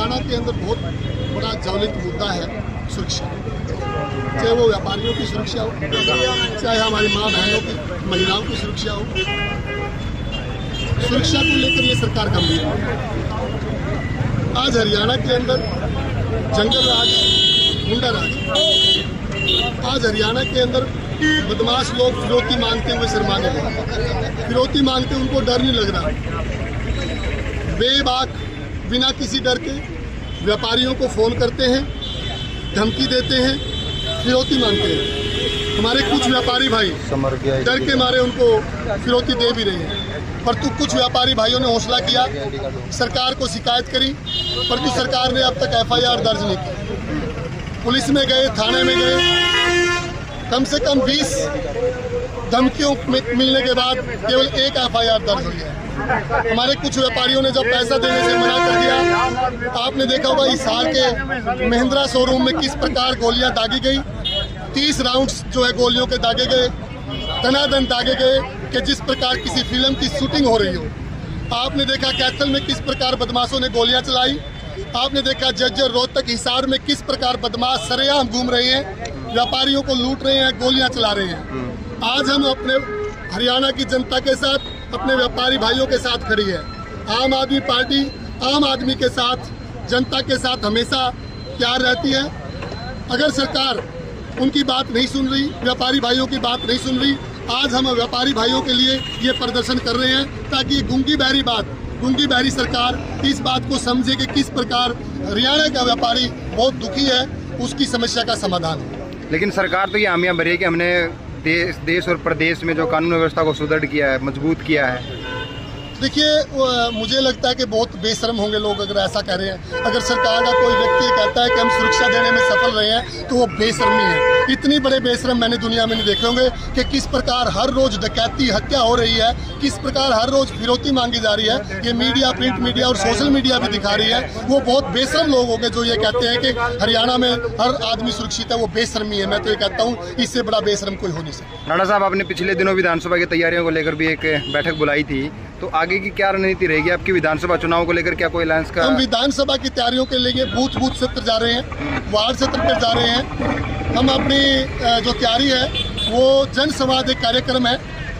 हरियाणा के अंदर बहुत बड़ा ज्वलित मुद्दा है सुरक्षा, चाहे वो व्यापारियों की सुरक्षा हो, चाहे हमारी माँ बहनों की, महिलाओं की सुरक्षा हो। सुरक्षा को लेकर ये सरकार गंभीर है। आज हरियाणा के अंदर जंगल राज, गुंडा राज, आज हरियाणा के अंदर बदमाश लोग फिरौती मांगते हुए शर्माने लगे। फिरौती मांगते उनको डर नहीं लग रहा, बेबाक बिना किसी डर के व्यापारियों को फोन करते हैं, धमकी देते हैं, फिरौती मांगते हैं। हमारे कुछ व्यापारी भाई डर के मारे उनको फिरौती दे भी रहे हैं, परंतु कुछ व्यापारी भाइयों ने हौसला किया, सरकार को शिकायत करी, परंतु सरकार ने अब तक FIR दर्ज नहीं की। पुलिस में गए, थाने में गए, कम से कम 20 धमकियों मिलने के बाद केवल एक FIR दर्ज हुई है। हमारे कुछ व्यापारियों ने जब पैसा देने से मना कर दिया, आपने देखा होगा हिसार के महिंद्रा शोरूम में किस प्रकार गोलियां दागी गई। 30 राउंड्स जो है गोलियों के दागे गए, तनादन दागे गए कि जिस प्रकार किसी फिल्म की शूटिंग हो रही हो। आपने देखा कैथल में किस प्रकार बदमाशों ने गोलियां चलाई। आपने देखा जज्जर, रोहतक, हिसार में किस प्रकार बदमाश सरेआम घूम रहे हैं, व्यापारियों को लूट रहे हैं, गोलियां चला रहे हैं। आज हम अपने हरियाणा की जनता के साथ, अपने व्यापारी भाइयों के साथ खड़ी है। आम आदमी पार्टी आम आदमी के साथ, जनता के साथ हमेशा तैयार रहती है। अगर सरकार उनकी बात नहीं सुन रही, व्यापारी भाइयों की बात नहीं सुन रही, आज हम व्यापारी भाइयों के लिए ये प्रदर्शन कर रहे हैं ताकि गूंगी बहरी सरकार इस बात को समझे कि किस प्रकार हरियाणा का व्यापारी बहुत दुखी है, उसकी समस्या का समाधान है। लेकिन सरकार तो ये हामियां भरी है कि हमने देश और प्रदेश में जो कानून व्यवस्था को सुदृढ़ किया है, मजबूत किया है। देखिए, मुझे लगता है कि बहुत बेशर्म होंगे लोग अगर ऐसा कह रहे हैं। अगर सरकार का कोई व्यक्ति कहता है कि हम सुरक्षा देने में सफल रहे हैं तो वो बेशर्मी है। इतनी बड़े बेशर्म मैंने दुनिया में नहीं देखे होंगे कि किस प्रकार हर रोज डकैती, हत्या हो रही है, किस प्रकार हर रोज फिरौती मांगी जा रही है। ये मीडिया, प्रिंट मीडिया और सोशल मीडिया भी दिखा रही है। वो बहुत बेशर्म लोग होंगे जो ये कहते हैं कि हरियाणा में हर आदमी सुरक्षित है। वो बेशर्मी है। मैं तो ये कहता हूँ इससे बड़ा बेशर्म कोई हो नहीं सकता। राणा साहब, आपने पिछले दिनों विधानसभा की तैयारियों को लेकर भी एक बैठक बुलाई थी, तो आगे की क्या रणनीति रहेगी आपकी विधानसभा चुनाव को लेकर? क्या कोई अलायंस का? हम विधानसभा की तैयारियों के लिए बूथ सत्र जा रहे हैं, वार्ड सत्र पर जा रहे हैं। हम अपनी जो तैयारी है वो जन संवाद एक कार्यक्रम है,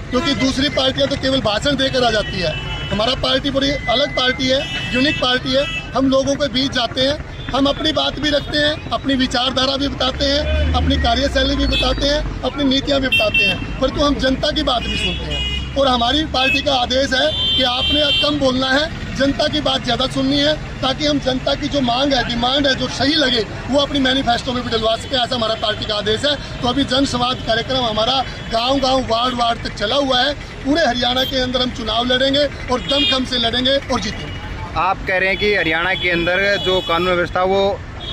क्योंकि दूसरी पार्टियां तो केवल भाषण देकर आ जाती है। हमारा पार्टी बड़ी अलग पार्टी है, यूनिक पार्टी है। हम लोगों के बीच जाते हैं, हम अपनी बात भी रखते हैं, अपनी विचारधारा भी बताते हैं, अपनी कार्यशैली भी बताते हैं, अपनी नीतियाँ भी बताते हैं, परंतु हम जनता की बात भी सुनते हैं। और हमारी पार्टी का आदेश है कि आपने कम बोलना है, जनता की बात ज़्यादा सुननी है, ताकि हम जनता की जो मांग है, डिमांड है, जो सही लगे वो अपनी मैनिफेस्टो में भी डलवा सके। ऐसा हमारा पार्टी का आदेश है। तो अभी जन संवाद कार्यक्रम हमारा गांव-गांव, वार्ड तक चला हुआ है। पूरे हरियाणा के अंदर हम चुनाव लड़ेंगे और दमखम से लड़ेंगे और जीतेंगे। आप कह रहे हैं कि हरियाणा के अंदर जो कानून व्यवस्था वो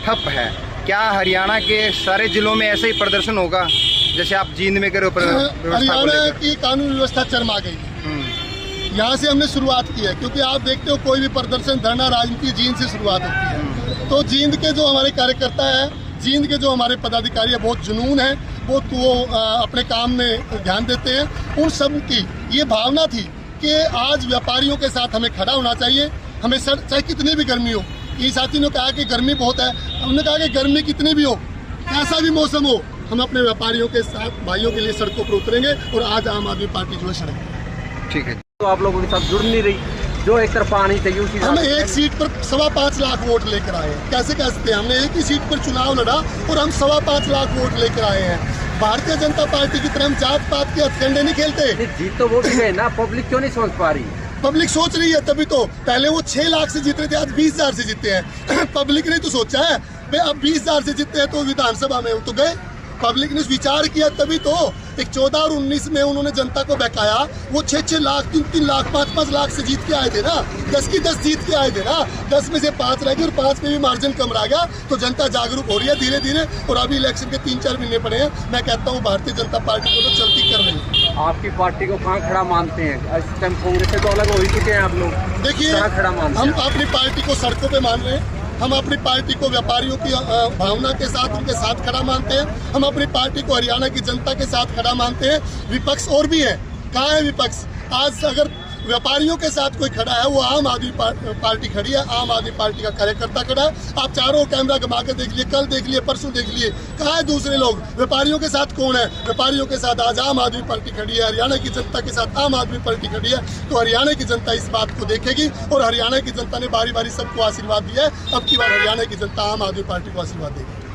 ठप है, क्या हरियाणा के सारे जिलों में ऐसे ही प्रदर्शन होगा जैसे आप जींद में करे? हरियाणा की कानून व्यवस्था चरमा गई है। यहाँ से हमने शुरुआत की है, क्योंकि आप देखते हो कोई भी प्रदर्शन, धरना, राजनीति जींद से शुरुआत होती है। तो जींद के जो हमारे कार्यकर्ता है, जींद के जो हमारे पदाधिकारी है, बहुत जुनून है, वो अपने काम में ध्यान देते हैं। उन सब की ये भावना थी कि आज व्यापारियों के साथ हमें खड़ा होना चाहिए। हमें चाहे कितनी भी गर्मी हो, ये साथी ने कहा कि गर्मी बहुत है, हमने कहा कि गर्मी कितनी भी हो, कैसा भी मौसम हो, हम अपने व्यापारियों के साथ, भाइयों के लिए सड़कों पर उतरेंगे। और आज आम आदमी पार्टी जो है सड़क। ठीक है। तो आप लोगों के साथ जुड़ नहीं रही, जो एक तरफा आनी चाहिए उसी। हम एक सीट पर 5.25 लाख वोट लेकर आए हैं। कैसे कह सकते हैं? हमने एक ही सीट पर चुनाव लड़ा और हम 5.25 लाख वोट लेकर आए हैं। भारतीय जनता पार्टी की तरह हम जात पात के हथकंडे नहीं खेलते। जीत तो वो भी है ना, पब्लिक क्यों नहीं समझ पा रही? पब्लिक सोच रही है, तभी तो पहले वो 6 लाख से जीत रहे थे, आज 20,000 से जीते हैं। पब्लिक ने तो सोचा है भाई अब 20,000 से जीतते हैं तो विधानसभा में तो गए। पब्लिक ने विचार किया, तभी तो एक 14 और 19 में उन्होंने जनता को बहकाया। वो 6-6 लाख, 3-3 लाख, 5-5 लाख से जीत के आए थे ना, 10 की 10 जीत के आए थे ना। 10 में से 5 रह गई और 5 में भी मार्जिन कम रह गया। तो जनता जागरूक हो रही है धीरे धीरे। और अभी इलेक्शन के 3-4 महीने पड़े हैं। मैं कहता हूँ भारतीय जनता पार्टी को तो चलती कर रही है। आपकी पार्टी को कहाँ खड़ा मानते हैं? इस टाइम कांग्रेस से तो अलग हो ही चुके हैं आप लोग। देखिए, हम अपनी पार्टी को सड़कों पे मान रहे हैं। हम अपनी पार्टी को व्यापारियों की भावना के साथ, उनके साथ खड़ा मानते हैं। हम अपनी पार्टी को हरियाणा की जनता के साथ खड़ा मानते हैं। विपक्ष और भी है, कहाँ है विपक्ष? आज अगर व्यापारियों के साथ कोई खड़ा है वो आम आदमी पार्टी खड़ी है, आम आदमी पार्टी का कार्यकर्ता खड़ा है। आप चारों कैमरा घुमा के देख लिए, कल देख लिए, परसों देख लिए, कहाँ है दूसरे लोग? व्यापारियों के साथ कौन है? व्यापारियों के साथ आज आम आदमी पार्टी खड़ी है, हरियाणा की जनता के साथ आम आदमी पार्टी खड़ी है। तो हरियाणा की जनता इस बात को देखेगी और हरियाणा की जनता ने बारी बारी सबको आशीर्वाद दिया है। अब की बार हरियाणा की जनता आम आदमी पार्टी को आशीर्वाद देगी।